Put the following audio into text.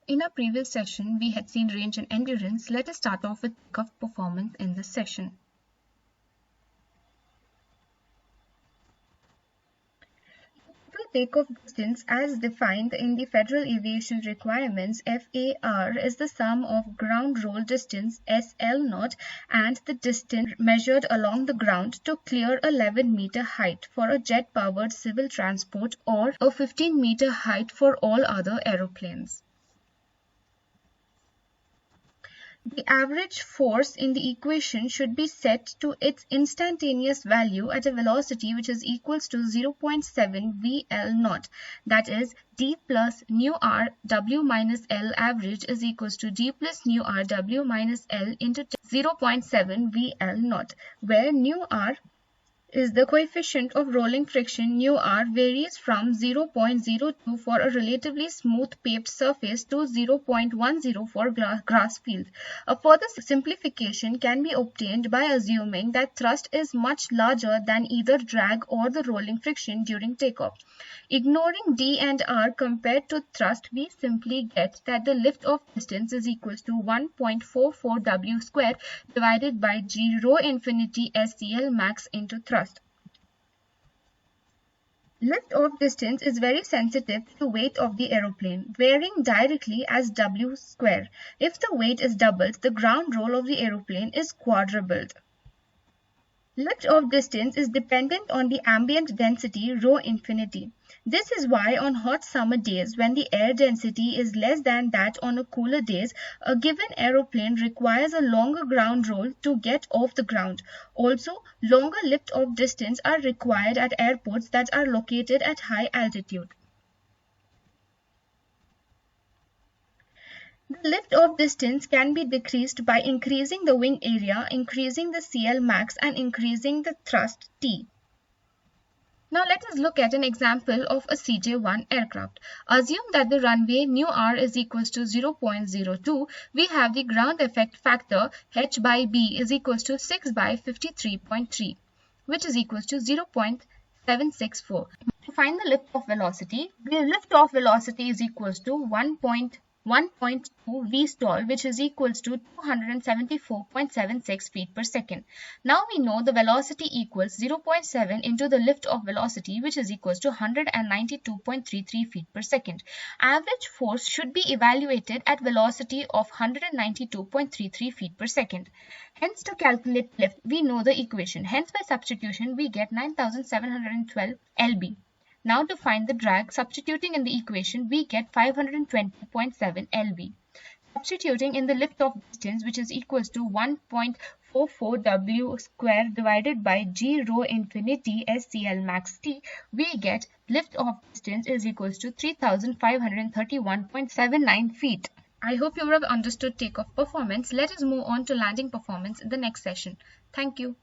In our previous session, we had seen range and endurance. Let us start off with takeoff performance in this session. Total takeoff distance as defined in the Federal Aviation Requirements FAR is the sum of ground roll distance SL0 and the distance measured along the ground to clear a 11-meter height for a jet-powered civil transport or a 15-meter height for all other aeroplanes. The average force in the equation should be set to its instantaneous value at a velocity which is equals to 0.7 VL0. That is, d plus nu r w minus L average is equals to d plus nu r w minus L into 0.7 VL0, where nu r is the coefficient of rolling friction. Nu r varies from 0.02 for a relatively smooth paved surface to 0.10 for grass fields. A further simplification can be obtained by assuming that thrust is much larger than either drag or the rolling friction during takeoff. Ignoring d and r compared to thrust, we simply get that the lift-off distance is equals to 1.44 w square divided by g rho infinity SCL max into thrust. Lift-off distance is very sensitive to the weight of the aeroplane, varying directly as w square. If the weight is doubled, the ground roll of the aeroplane is quadrupled. Lift-off distance is dependent on the ambient density rho infinity. This is why on hot summer days when the air density is less than that on cooler days, a given aeroplane requires a longer ground roll to get off the ground. Also, longer lift-off distance are required at airports that are located at high altitude. The lift-off distance can be decreased by increasing the wing area, increasing the CL max, and increasing the thrust T. Now let us look at an example of a CJ-1 aircraft. Assume that the runway nu r is equals to 0.02. We have the ground effect factor h by b is equals to 6 by 53.3, which is equals to 0.764. To find the lift-off velocity, the lift-off velocity is equals to 1.2 Vstall, which is equals to 274.76 feet per second. Now we know the velocity equals 0.7 into the lift-off velocity, which is equals to 192.33 feet per second. Average force should be evaluated at velocity of 192.33 feet per second. Hence, to calculate lift, we know the equation. Hence, by substitution, we get 9,712 lb. Now to find the drag, substituting in the equation, we get 520.7 lb. Substituting in the lift-off distance, which is equals to 1.44 w square divided by g rho infinity SCL max T, we get lift-off distance is equals to 3,531.79 feet. I hope you have understood takeoff performance. Let us move on to landing performance in the next session. Thank you.